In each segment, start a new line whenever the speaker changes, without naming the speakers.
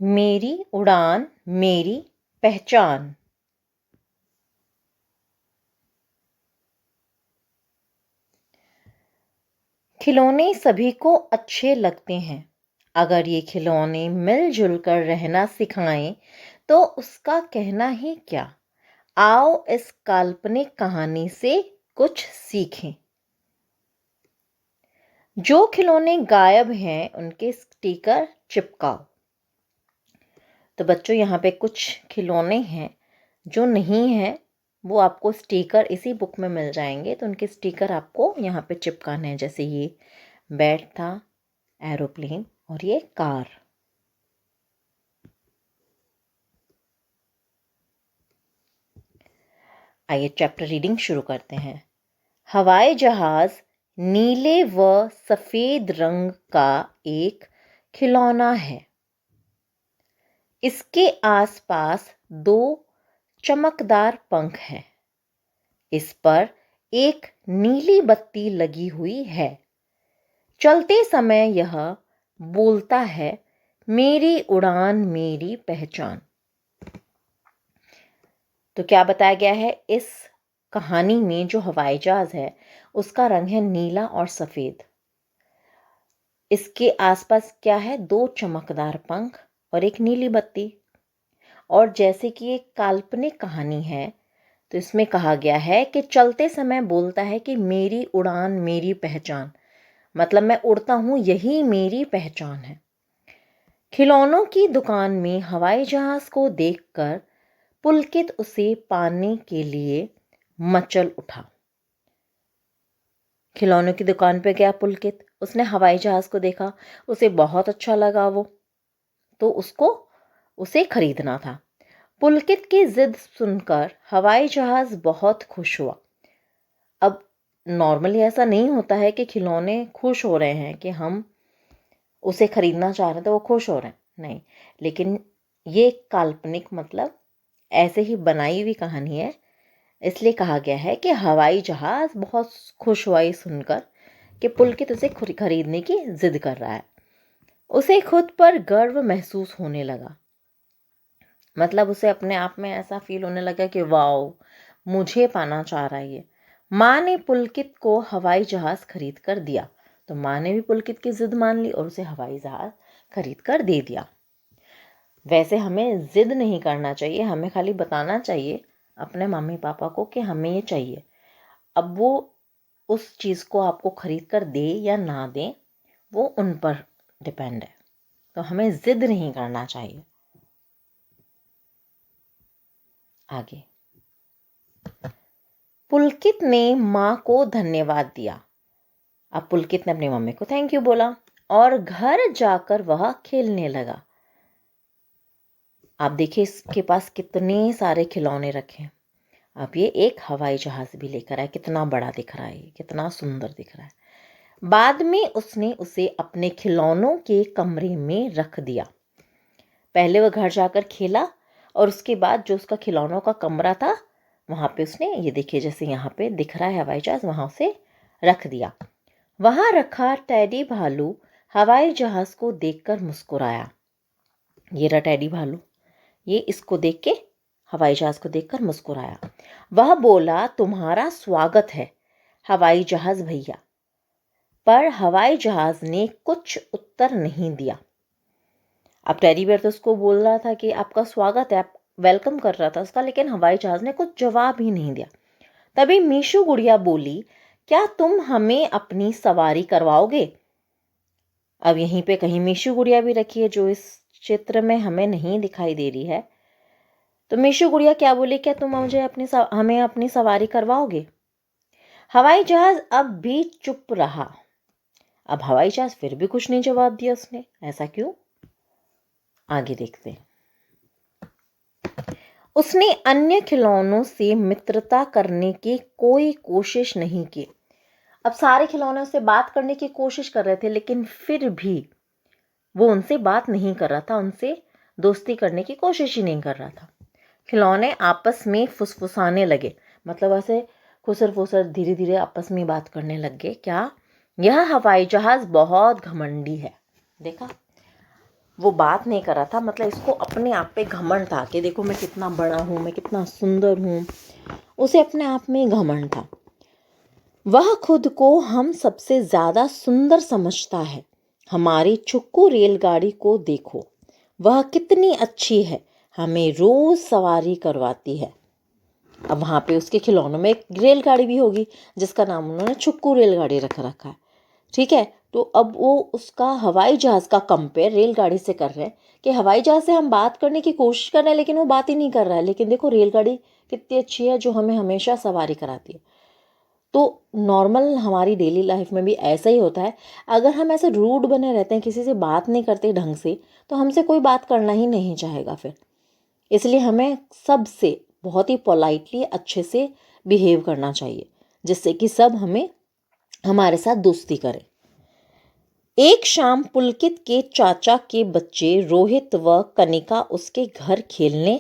मेरी उड़ान मेरी पहचान। खिलौने सभी को अच्छे लगते हैं। अगर ये खिलौने मिलजुल कर रहना सिखाएं तो उसका कहना ही क्या। आओ इस काल्पनिक कहानी से कुछ सीखें। जो खिलौने गायब हैं उनके स्टिकर चिपकाओ। तो बच्चों यहाँ पे कुछ खिलौने हैं जो नहीं हैं, वो आपको स्टिकर इसी बुक में मिल जाएंगे, तो उनके स्टिकर आपको यहाँ पे चिपकाने हैं। जैसे ये बैट था, एरोप्लेन और ये कार। आइए चैप्टर रीडिंग शुरू करते हैं। हवाई जहाज नीले व सफेद रंग का एक खिलौना है। इसके आसपास दो चमकदार पंख हैं। इस पर एक नीली बत्ती लगी हुई है। चलते समय यह बोलता है, मेरी उड़ान मेरी पहचान। तो क्या बताया गया है इस कहानी में? जो हवाई जहाज है उसका रंग है नीला और सफेद। इसके आसपास क्या है? दो चमकदार पंख और एक नीली बत्ती। और जैसे कि एक काल्पनिक कहानी है तो इसमें कहा गया है कि चलते समय बोलता है कि मेरी उड़ान मेरी पहचान, मतलब मैं उड़ता हूं, यही मेरी पहचान है। खिलौनों की दुकान में हवाई जहाज को देखकर पुलकित उसे पाने के लिए मचल उठा। खिलौनों की दुकान पे गया पुलकित, उसने हवाई जहाज को देखा, उसे बहुत अच्छा लगा वो, तो उसको उसे खरीदना था। पुलकित की जिद सुनकर हवाई जहाज बहुत खुश हुआ। अब नॉर्मली ऐसा नहीं होता है कि खिलौने खुश हो रहे हैं कि हम उसे खरीदना चाह रहे हैं तो वो खुश हो रहे हैं, नहीं। लेकिन ये काल्पनिक, मतलब ऐसे ही बनाई हुई कहानी है, इसलिए कहा गया है कि हवाई जहाज बहुत खुश हुआ ये सुनकर कि पुलकित उसे खरीदने की जिद कर रहा है। उसे खुद पर गर्व महसूस होने लगा, मतलब उसे अपने आप में ऐसा फील होने लगा कि वाओ, मुझे पाना चाह रहा है ये। माँ ने पुलकित को हवाई जहाज खरीद कर दिया। तो माँ ने भी पुलकित की जिद मान ली और उसे हवाई जहाज खरीद कर दे दिया। वैसे हमें जिद नहीं करना चाहिए, हमें खाली बताना चाहिए अपने मम्मी पापा को कि हमें ये चाहिए। अब वो उस चीज़ को आपको खरीद कर दे या ना दे, वो उन पर डिपेंड है। तो हमें जिद नहीं करना चाहिए। आगे, पुलकित ने माँ को धन्यवाद दिया। अब पुलकित ने अपनी मम्मी को थैंक यू बोला और घर जाकर वह खेलने लगा। आप देखिए इसके पास कितने सारे खिलौने रखे हैं। अब ये एक हवाई जहाज भी लेकर आया, कितना बड़ा दिख रहा है, कितना सुंदर दिख रहा है। बाद में उसने उसे अपने खिलौनों के कमरे में रख दिया। पहले वह घर जाकर खेला और उसके बाद जो उसका खिलौनों का कमरा था वहां पे उसने, ये देखिए जैसे यहाँ पे दिख रहा है हवाई जहाज, वहां उसे रख दिया। वहां रखा टेडी भालू हवाई जहाज को देखकर मुस्कुराया। ये रहा टेडी भालू, ये इसको देख के, हवाई जहाज को देखकर मुस्कुराया। वह बोला, तुम्हारा स्वागत है हवाई जहाज भैया। पर हवाई जहाज ने कुछ उत्तर नहीं दिया। अब टेडी बेयर तो उसको बोल रहा था कि आपका स्वागत है, आप वेलकम कर रहा था उसका, लेकिन हवाई जहाज ने कुछ जवाब ही नहीं दिया। तभी मीशू गुड़िया बोली, क्या तुम हमें अपनी सवारी करवाओगे? अब यहीं पे कहीं मीशू गुड़िया भी रखी है जो इस चित्र में हमें नहीं दिखाई दे रही है। तो मीशू गुड़िया क्या बोली, क्या तुम हमें अपनी सवारी करवाओगे? हवाई जहाज अब भी चुप रहा। अब हवाई जहाज फिर भी कुछ नहीं जवाब दिया उसने, ऐसा क्यों? आगे देखते हैं। उसने अन्य खिलौनों से मित्रता करने की कोई कोशिश नहीं की। अब सारे खिलौने उससे बात करने की कोशिश कर रहे थे, लेकिन फिर भी वो उनसे बात नहीं कर रहा था, उनसे दोस्ती करने की कोशिश ही नहीं कर रहा था। खिलौने आपस में फुसफुसाने लगे, मतलब ऐसे खुसर फुसर धीरे धीरे आपस में बात करने लग गए। क्या? यह हवाई जहाज बहुत घमंडी है। देखा, वो बात नहीं कर रहा था, मतलब इसको अपने आप पे घमंड था कि देखो मैं कितना बड़ा हूँ, मैं कितना सुंदर हूँ। उसे अपने आप में घमंड था। वह खुद को हम सबसे ज़्यादा सुंदर समझता है। हमारी चुक्कू रेलगाड़ी को देखो, वह कितनी अच्छी है, हमें रोज़ सवारी करवाती है। अब वहाँ पे उसके खिलौनों में एक रेलगाड़ी भी होगी जिसका नाम उन्होंने चुक्कू रेलगाड़ी रखा है। ठीक है, तो अब वो उसका हवाई जहाज़ का कंपेयर रेलगाड़ी से कर रहे हैं कि हवाई जहाज़ से हम बात करने की कोशिश कर रहे हैं लेकिन वो बात ही नहीं कर रहा है, लेकिन देखो रेलगाड़ी कितनी अच्छी है जो हमें हमेशा सवारी कराती है। तो नॉर्मल हमारी डेली लाइफ में भी ऐसा ही होता है। अगर हम ऐसे रूड बने रहते हैं, किसी से बात नहीं करते ढंग से, तो हमसे कोई बात करना ही नहीं चाहेगा फिर। इसलिए हमें सबसे बहुत ही पोलाइटली अच्छे से बिहेव करना चाहिए, जिससे कि सब हमें हमारे साथ दोस्ती करें। एक शाम पुलकित के चाचा के बच्चे रोहित व कनिका उसके घर खेलने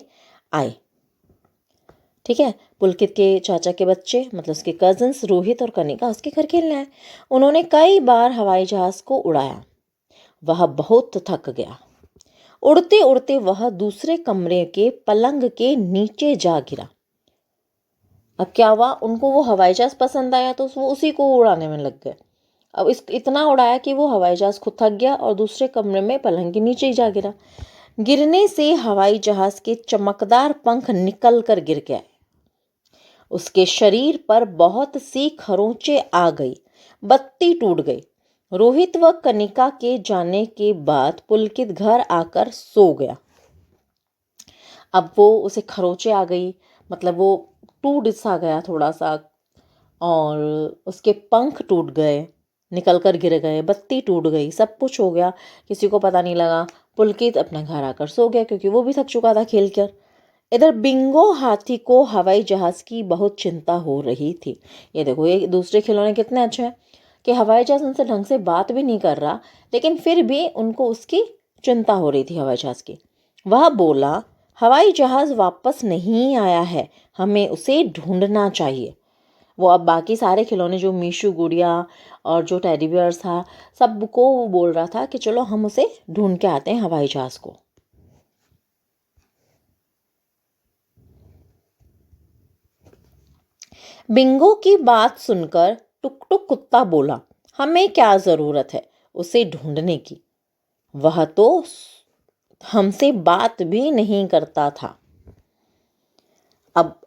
आए। ठीक है, पुलकित के चाचा के बच्चे मतलब उसके कजिन्स रोहित और कनिका उसके घर खेलने आए। उन्होंने कई बार हवाई जहाज को उड़ाया। वह बहुत थक गया। उड़ते उड़ते वह दूसरे कमरे के पलंग के नीचे जा गिरा। अब क्या हुआ, उनको वो हवाई जहाज पसंद आया तो वो उसी को उड़ाने में लग गए। अब इस इतना उड़ाया कि वो हवाई जहाज खुद थक गया और दूसरे कमरे में पलंग के नीचे ही जा गिरा। गिरने से हवाई जहाज के चमकदार पंख निकल कर गिर गए। उसके शरीर पर बहुत सी खरोंचें आ गई। बत्ती टूट गई। रोहित व कनिका के जाने के बाद पुलकित घर आकर सो गया। अब वो उसे खरोंचें आ गई, मतलब वो टूट सा गया थोड़ा सा, और उसके पंख टूट गए, निकल कर गिर गए, बत्ती टूट गई, सब कुछ हो गया, किसी को पता नहीं लगा। पुलकित अपने घर आकर सो गया क्योंकि वो भी थक चुका था खेल कर। इधर बिंगो हाथी को हवाई जहाज की बहुत चिंता हो रही थी। ये देखो, ये दूसरे खिलौने कितने अच्छे हैं कि हवाई जहाज उनसे ढंग से बात भी नहीं कर रहा, लेकिन फिर भी उनको उसकी चिंता हो रही थी हवाई जहाज की। वह बोला, हवाई जहाज वापस नहीं आया है, हमें उसे ढूंढना चाहिए। वो अब बाकी सारे खिलौने जो मीशू गुड़िया और जो टेडी बियर्स था, सबको वो बोल रहा था कि चलो हम उसे ढूंढ के आते हैं हवाई जहाज को। बिंगो की बात सुनकर टुक टुक कुत्ता बोला, हमें क्या जरूरत है उसे ढूंढने की, वह तो हमसे बात भी नहीं करता था। अब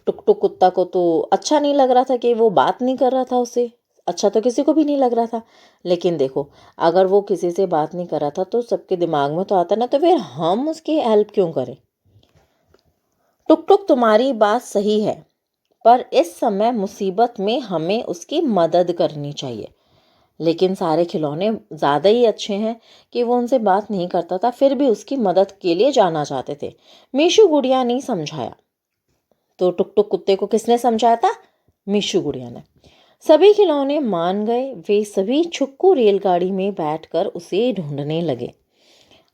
टुक टुक कुत्ता को तो अच्छा नहीं लग रहा था कि वो बात नहीं कर रहा था उससे। अच्छा तो किसी को भी नहीं लग रहा था, लेकिन देखो, अगर वो किसी से बात नहीं कर रहा था तो सबके दिमाग में तो आता ना, तो फिर हम उसकी हेल्प क्यों करें। टुक टुक, तुम्हारी बात सही है, पर इस समय मुसीबत में हमें उसकी मदद करनी चाहिए। लेकिन सारे खिलौने ज़्यादा ही अच्छे हैं कि वो उनसे बात नहीं करता था, फिर भी उसकी मदद के लिए जाना चाहते थे। मीशू गुड़िया ने समझाया। तो टुक टुक कुत्ते को किसने समझाया था? मीशू गुड़िया ने। सभी खिलौने मान गए। वे सभी छुक्कू रेलगाड़ी में बैठकर उसे ढूंढने लगे।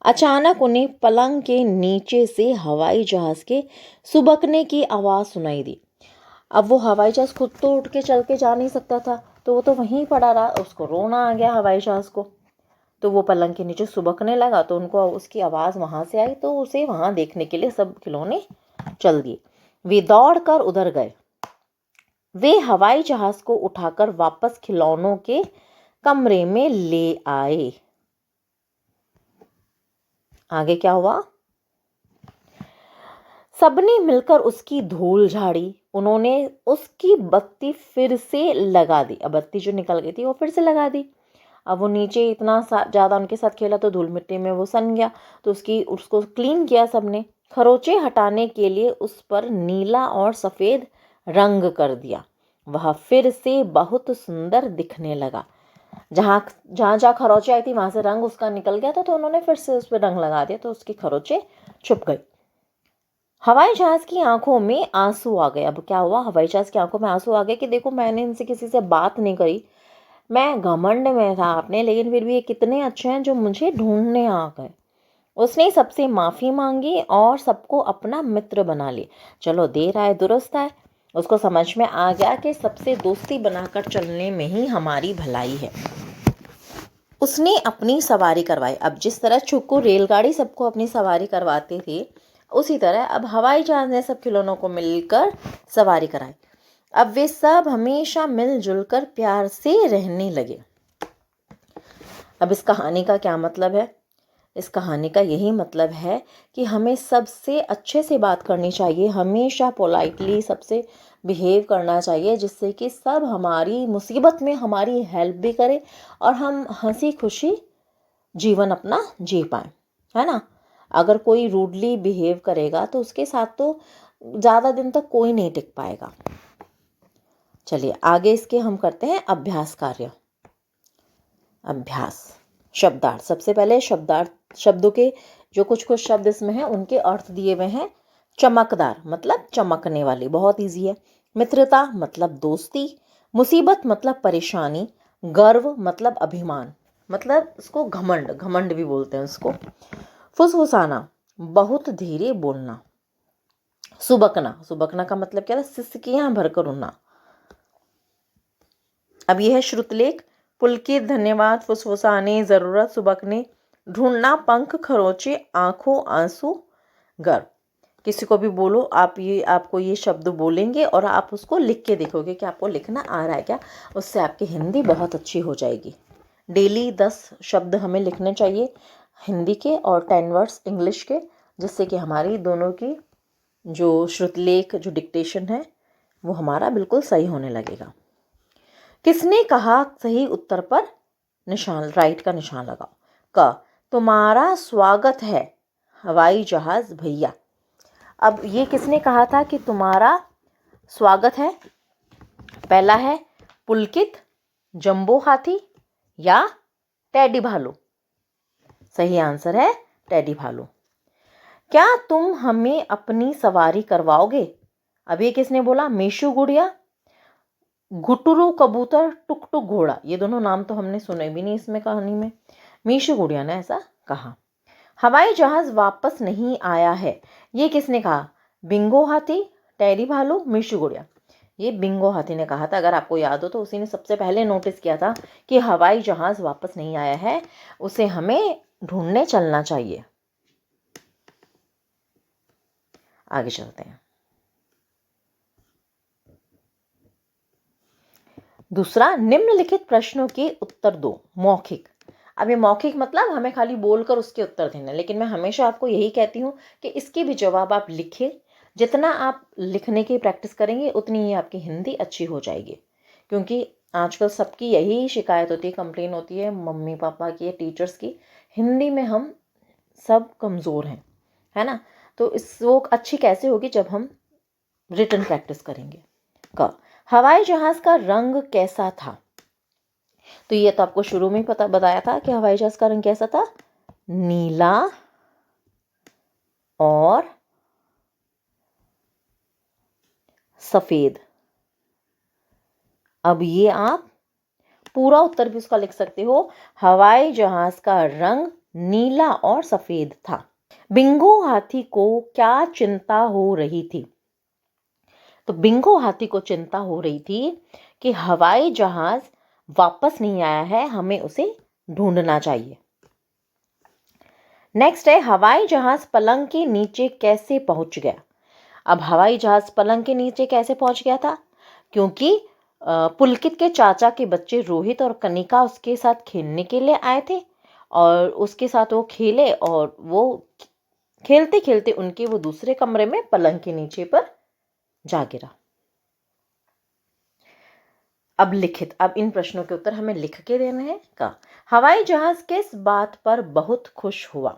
अचानक उन्हें पलंग के नीचे से हवाई जहाज के सुबकने की आवाज़ सुनाई दी। अब वो हवाई जहाज खुद तो उठ के चल के जा नहीं सकता था, तो वो तो वहीं पड़ा रहा। उसको रोना आ गया हवाई जहाज को, तो वो पलंग के नीचे सुबकने लगा, तो उनको उसकी आवाज़ वहाँ से आई, तो उसे वहाँ देखने के लिए सब खिलौने चल दिए। वे दौड़ कर उधर गए। वे हवाई जहाज को उठाकर वापस खिलौनों के कमरे में ले आए। आगे क्या हुआ? सबने मिलकर उसकी धूल झाड़ी। उन्होंने उसकी बत्ती फिर से लगा दी। अब बत्ती जो निकल गई थी वो फिर से लगा दी। अब वो नीचे इतना ज़्यादा उनके साथ खेला तो धूल मिट्टी में वो सन गया, तो उसको क्लीन किया सबने। खरोंचे हटाने के लिए उस पर नीला और सफ़ेद रंग कर दिया। वह फिर से बहुत सुंदर दिखने लगा। जहाँ जहाँ जहाँ खरोंचे आई थी वहाँ से रंग उसका निकल गया था, तो उन्होंने फिर से उस पर रंग लगा दिया, तो उसकी खरोंचे छुप गई। हवाई जहाज की आंखों में आंसू आ गए। अब क्या हुआ? हवाई जहाज की आंखों में आंसू आ गए कि देखो, मैंने इनसे किसी से बात नहीं करी, मैं घमंड में था आपने, लेकिन फिर भी ये कितने अच्छे हैं जो मुझे ढूंढने आ गए। उसने सबसे माफ़ी मांगी और सबको अपना मित्र बना लिया। चलो, देर आए दुरुस्त आए। उसको समझ में आ गया कि सबसे दोस्ती बनाकर चलने में ही हमारी भलाई है। उसने अपनी सवारी करवाई। अब जिस तरह छुक्कू रेलगाड़ी सबको अपनी सवारी करवाते थे, उसी तरह अब हवाई जहाज ने सब खिलौनों को मिलकर सवारी कराई। अब वे सब हमेशा मिलजुल कर प्यार से रहने लगे। अब इस कहानी का क्या मतलब है? इस कहानी का यही मतलब है कि हमें सबसे अच्छे से बात करनी चाहिए, हमेशा पोलाइटली सबसे बिहेव करना चाहिए, जिससे कि सब हमारी मुसीबत में हमारी हेल्प भी करें और हम हंसी खुशी जीवन अपना जी पाएं, है ना। अगर कोई रूडली बिहेव करेगा तो उसके साथ तो ज़्यादा दिन तक कोई नहीं टिक पाएगा। चलिए आगे इसके हम करते हैं अभ्यास कार्य। अभ्यास शब्दार्थ। सबसे पहले शब्दार्थ, शब्दों के जो कुछ शब्द इसमें हैं उनके अर्थ दिए हुए हैं। चमकदार मतलब चमकने वाली, बहुत इजी है। मित्रता मतलब दोस्ती। मुसीबत मतलब परेशानी। गर्व मतलब अभिमान, मतलब उसको घमंड, घमंड भी बोलते हैं उसको। फुसफुसाना बहुत धीरे बोलना। सुबकना, सुबकना का मतलब क्या है? सिसकियां भरकर रोना। अब यह है श्रुतलेख। पुलकित, धन्यवाद, फुसफुसाने, जरूरत, सुबकने, ढूंढना, पंख खरोचे, आंखों आंसू, गर्व। किसी को भी बोलो, आपको ये शब्द बोलेंगे और आप उसको लिख के देखोगे कि आपको लिखना आ रहा है क्या। उससे आपकी हिंदी बहुत अच्छी हो जाएगी। डेली 10 शब्द हमें लिखने चाहिए हिंदी के और 10 वर्ड्स इंग्लिश के, जिससे कि हमारी दोनों की जो श्रुतलेख, जो डिक्टेशन है, वो हमारा बिल्कुल सही होने लगेगा। किसने कहा? सही उत्तर पर निशान, राइट का निशान लगाओ। क, तुम्हारा स्वागत है हवाई जहाज भैया। अब ये किसने कहा था कि तुम्हारा स्वागत है? पहला है पुलकित, जंबो हाथी या टेडी भालू। सही आंसर है टेडी भालू। क्या तुम हमें अपनी सवारी करवाओगे? अब ये किसने बोला? मीशू गुड़िया, घुटुरु कबूतर, टुक टुक घोड़ा। ये दोनों नाम तो हमने सुने भी नहीं इसमें कहानी में। मीशू गुड़िया ने ऐसा कहा। हवाई जहाज वापस नहीं आया है, ये किसने कहा? बिंगो हाथी, टेडी भालू, मीशू गुड़िया। ये बिंगो हाथी ने कहा था। अगर आपको याद हो तो उसी ने सबसे पहले नोटिस किया था कि हवाई जहाज वापस नहीं आया है, उसे हमें ढूंढने चलना चाहिए। आगे चलते हैं। दूसरा, निम्नलिखित प्रश्नों के उत्तर दो। मौखिक। अब ये मौखिक मतलब हमें खाली बोलकर उसके उत्तर देने, लेकिन मैं हमेशा आपको यही कहती हूँ कि इसके भी जवाब आप लिखें। जितना आप लिखने की प्रैक्टिस करेंगे उतनी ही आपकी हिंदी अच्छी हो जाएगी। क्योंकि आजकल सबकी यही शिकायत होती है, कंप्लेन होती है मम्मी पापा की, टीचर्स की, हिंदी में हम सब कमज़ोर हैं, है ना। तो इस वो अच्छी कैसे होगी? जब हम रिटन प्रैक्टिस करेंगे। क, हवाई जहाज का रंग कैसा था? तो ये तो आपको शुरू में पता बताया था कि हवाई जहाज का रंग कैसा था? नीला और सफेद। अब ये आप पूरा उत्तर भी उसका लिख सकते हो। हवाई जहाज का रंग नीला और सफेद था। बिंगो हाथी को क्या चिंता हो रही थी? तो बिंगो हाथी को चिंता हो रही थी कि हवाई जहाज वापस नहीं आया है, हमें उसे ढूंढना चाहिए। नेक्स्ट है, हवाई जहाज पलंग के नीचे कैसे पहुंच गया? अब हवाई जहाज पलंग के नीचे कैसे पहुंच गया था? क्योंकि पुलकित के चाचा के बच्चे रोहित और कनिका उसके साथ खेलने के लिए आए थे और उसके साथ वो खेले और वो खेलते खेलते उनके वो दूसरे कमरे में पलंग के नीचे पर जा गिरा। अब लिखित, अब इन प्रश्नों के उत्तर हमें लिख के देने हैं। का, हवाई जहाज किस बात पर बहुत खुश हुआ?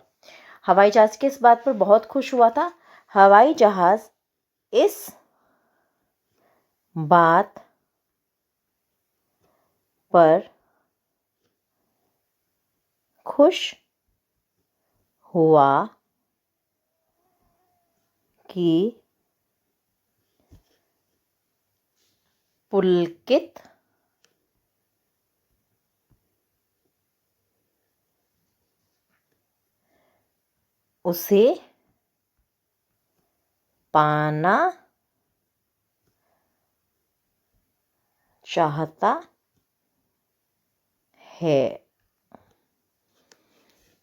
हवाई जहाज किस बात पर बहुत खुश हुआ था? हवाई जहाज इस बात पर खुश हुआ कि पुलकित उसे पाना चाहता है।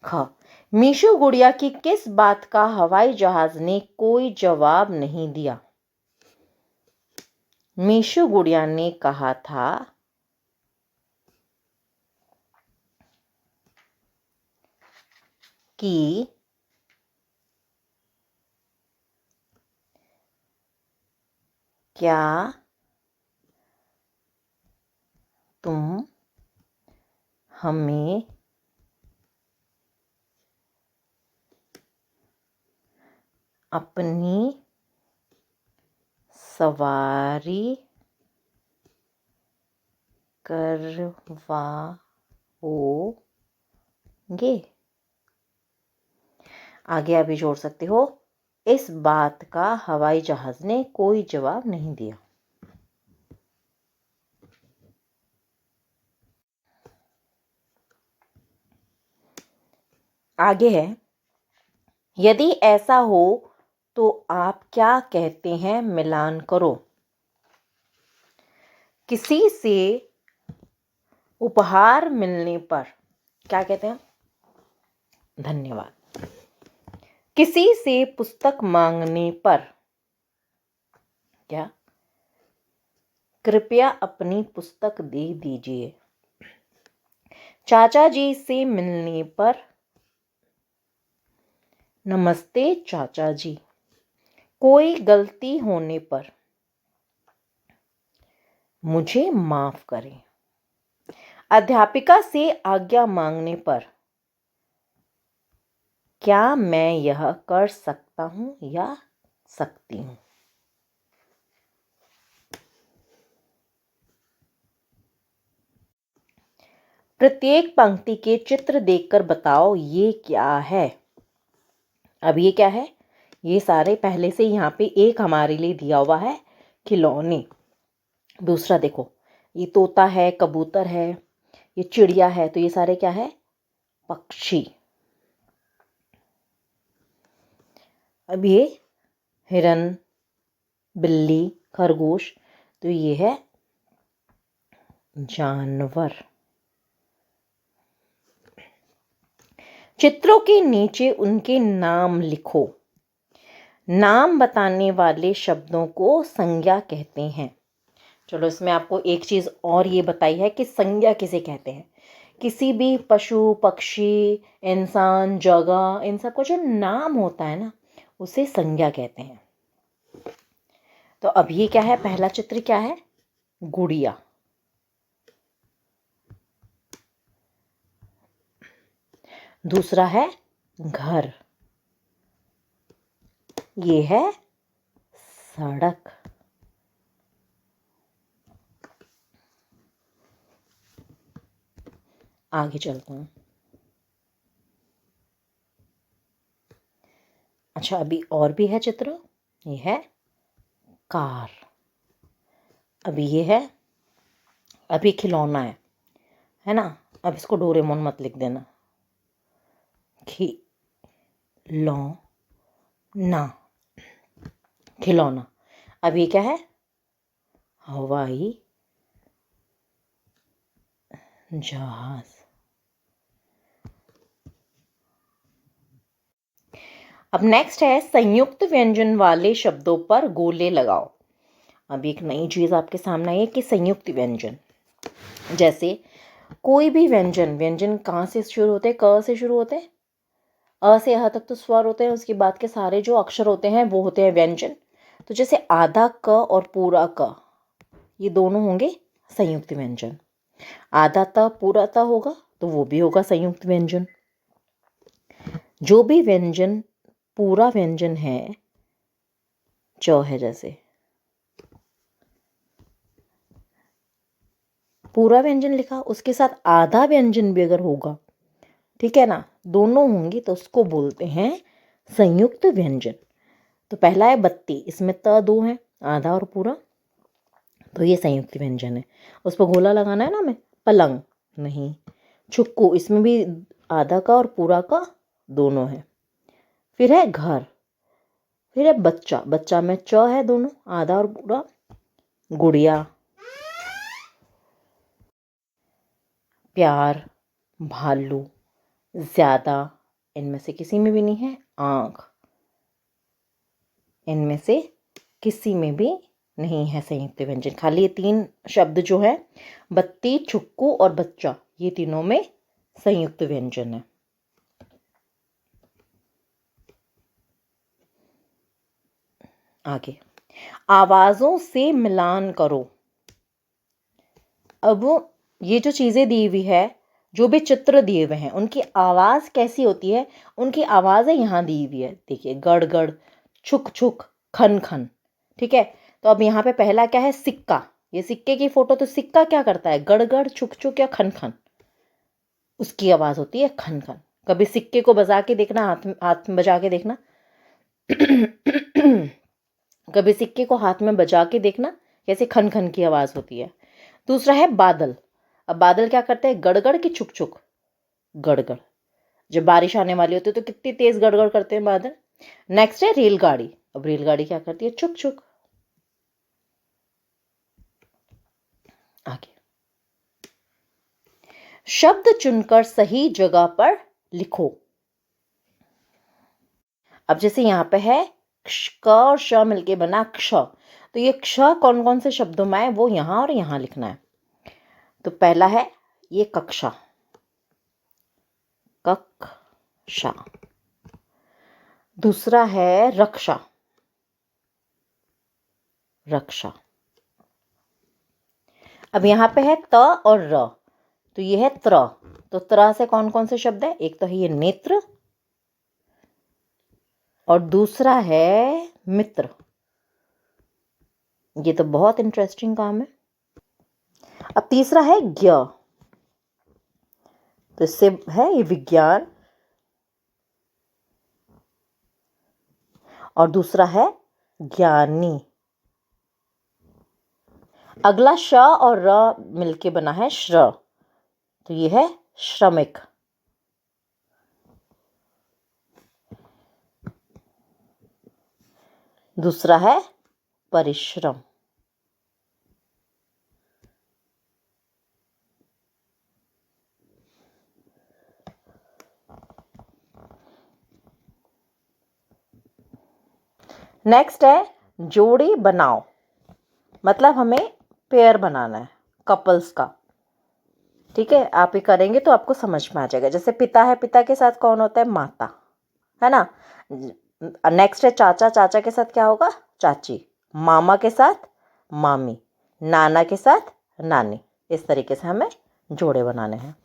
ख, मीशु गुड़िया की किस बात का हवाई जहाज ने कोई जवाब नहीं दिया? मीशु गुड़िया ने कहा था कि क्या तुम हमें अपनी सवारी करवाओगे? आगे अभी जोड़ सकते हो, इस बात का हवाई जहाज ने कोई जवाब नहीं दिया। आगे है, यदि ऐसा हो तो आप क्या कहते हैं? मिलान करो। किसी से उपहार मिलने पर क्या कहते हैं? धन्यवाद। किसी से पुस्तक मांगने पर क्या? कृपया अपनी पुस्तक दे दीजिए। चाचा जी से मिलने पर नमस्ते चाचा जी। कोई गलती होने पर मुझे माफ करें। अध्यापिका से आज्ञा मांगने पर क्या मैं यह कर सकता हूं या सकती हूं? प्रत्येक पंक्ति के चित्र देखकर बताओ ये क्या है। अब ये क्या है? ये सारे पहले से यहाँ पे एक हमारे लिए दिया हुआ है, खिलौने। दूसरा देखो, ये तोता है, कबूतर है, ये चिड़िया है, तो ये सारे क्या है? पक्षी। अब ये हिरन, बिल्ली, खरगोश, तो ये है जानवर। चित्रों के नीचे उनके नाम लिखो। नाम बताने वाले शब्दों को संज्ञा कहते हैं। चलो, इसमें आपको एक चीज और ये बताई है कि संज्ञा किसे कहते हैं। किसी भी पशु, पक्षी, इंसान, जगह, इन सबका जो नाम होता है ना, उसे संज्ञा कहते हैं। तो अब ये क्या है? पहला चित्र क्या है? गुड़िया। दूसरा है घर। ये है सड़क। आगे चलते हैं। अच्छा, अभी और भी है चित्र। ये है कार। अभी ये है, अभी खिलौना है ना। अब इसको डोरेमोन मत लिख देना। खिलौना, खिलौना। अब ये क्या है? हवाई जहाज। अब नेक्स्ट है, संयुक्त व्यंजन वाले शब्दों पर गोले लगाओ। अब एक नई चीज आपके सामने आई है कि संयुक्त व्यंजन। जैसे कोई भी व्यंजन, व्यंजन कहाँ से शुरू होते हैं? क से शुरू होते हैं। अ से ह तक तो स्वर होते हैं, उसके बाद के सारे जो अक्षर होते हैं वो होते हैं व्यंजन। तो जैसे आधा क और पूरा क, ये दोनों होंगे संयुक्त व्यंजन। आधा त पूरा त होगा तो वो भी होगा संयुक्त व्यंजन। जो भी व्यंजन पूरा व्यंजन है, च है जैसे, पूरा व्यंजन लिखा, उसके साथ आधा व्यंजन भी अगर होगा, ठीक है ना, दोनों होंगे तो उसको बोलते हैं संयुक्त व्यंजन। तो पहला है बत्ती, इसमें त दो है, आधा और पूरा, तो ये संयुक्त व्यंजन है। उस पर गोला लगाना है ना हमें। पलंग नहीं। छुक्कू, इसमें भी आधा का और पूरा का दोनों है। फिर है घर। फिर है बच्चा, बच्चा में च है दोनों, आधा और पूरा। गुड़िया, प्यार, भालू, ज्यादा, इनमें से किसी में भी नहीं है। आँख, इनमें से किसी में भी नहीं है संयुक्त व्यंजन। खाली ये 3 शब्द जो है, बत्ती, छुक्कू और बच्चा, ये तीनों में संयुक्त व्यंजन है। आगे, आवाजों से मिलान करो। अब ये जो चीजें दी हुई है, जो भी चित्र दिए हुए हैं, उनकी आवाज कैसी होती है, उनकी आवाजें यहाँ दी हुई है। देखिए, गड़ गड़, छुक छुक, खन खन। ठीक है, तो अब यहाँ पे पहला क्या है, सिक्का। ये सिक्के की फोटो, तो सिक्का क्या करता है, गड़ गड़, छुक छुक या खन खन, उसकी आवाज होती है खन खन। कभी सिक्के को बजा के देखना, हाथ में बजा के देखना। कभी सिक्के को हाथ में बजा के देखना कैसे खन खन की आवाज होती है। दूसरा है बादल। अब बादल क्या करते हैं, गड़गड़ की छुक छुक, गड़गड़। जब बारिश आने वाली होती है तो कितनी तेज गड़गड़ करते हैं बादल। नेक्स्ट है रेलगाड़ी। अब रेलगाड़ी क्या करती है, छुक छुक। आगे, शब्द चुनकर सही जगह पर लिखो। अब जैसे यहाँ पे है क और श मिलके बना क्ष, तो ये क्ष कौन कौन से शब्दों में है वो यहाँ और यहाँ लिखना है। तो पहला है ये कक्षा, कक्षा। दूसरा है रक्षा, रक्षा। अब यहाँ पे है त और र, तो ये है त्र। तो त्र से कौन कौन से शब्द है, एक तो है ये नेत्र और दूसरा है मित्र। ये तो बहुत इंटरेस्टिंग काम है। अब तीसरा है ज्ञ, तो इससे है ये विज्ञान। और दूसरा है ज्ञानी। अगला श और र मिलके बना है श्र, तो ये है श्रमिक। दूसरा है परिश्रम। नेक्स्ट है जोड़ी बनाओ, मतलब हमें पेयर बनाना है कपल्स का। ठीक है, आप ये करेंगे तो आपको समझ में आ जाएगा। जैसे पिता है, पिता के साथ कौन होता है, माता, है ना। नेक्स्ट है चाचा, चाचा के साथ क्या होगा, चाची। मामा के साथ मामी, नाना के साथ नानी। इस तरीके से हमें जोड़े बनाने हैं।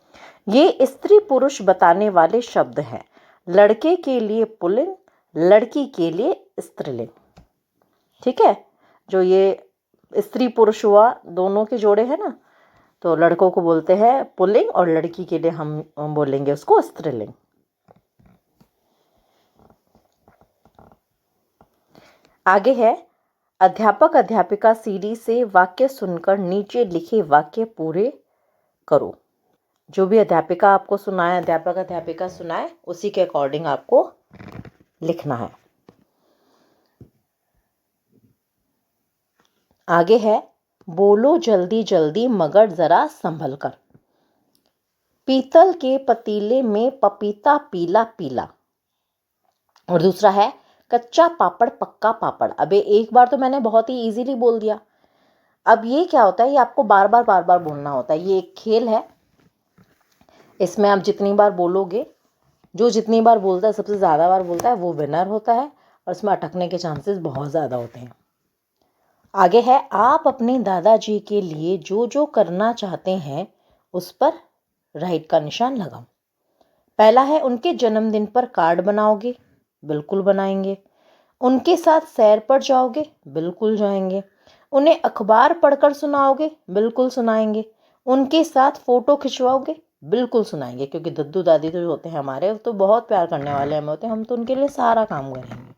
ये स्त्री पुरुष बताने वाले शब्द हैं। लड़के के लिए पुल्लिंग, लड़की के लिए स्त्रीलिंग। ठीक है, जो ये स्त्री पुरुष हुआ, दोनों के जोड़े हैं ना, तो लड़कों को बोलते हैं पुल्लिंग और लड़की के लिए हम बोलेंगे उसको स्त्रीलिंग। आगे है अध्यापक अध्यापिका सीडी से वाक्य सुनकर नीचे लिखे वाक्य पूरे करो। जो भी अध्यापिका आपको सुनाए, अध्यापक अध्यापिका सुनाए, उसी के अकॉर्डिंग आपको लिखना है। आगे है बोलो जल्दी जल्दी मगर जरा संभल कर। पीतल के पतीले में पपीता पीला पीला। और दूसरा है कच्चा पापड़ पक्का पापड़। अबे एक बार तो मैंने बहुत ही इजीली बोल दिया। अब ये क्या होता है, ये आपको बार बार बोलना होता है। ये एक खेल है, इसमें आप जितनी बार बोलोगे, जो जितनी बार बोलता है, सबसे ज़्यादा बार बोलता है, वो विनर होता है। और इसमें अटकने के चांसेस बहुत ज़्यादा होते हैं। आगे है आप अपने दादाजी के लिए जो जो करना चाहते हैं उस पर राइट का निशान लगाओ। पहला है उनके जन्मदिन पर कार्ड बनाओगे, बिल्कुल बनाएंगे। उनके साथ सैर पर जाओगे, बिल्कुल जाएंगे। उन्हें अखबार पढ़कर सुनाओगे, बिल्कुल सुनाएंगे। उनके साथ फोटो खिंचवाओगे, बिल्कुल सुनाएंगे। क्योंकि दद्दू दादी तो जो होते हैं हमारे, तो बहुत प्यार करने वाले हमें होते हैं, हम तो उनके लिए सारा काम करेंगे।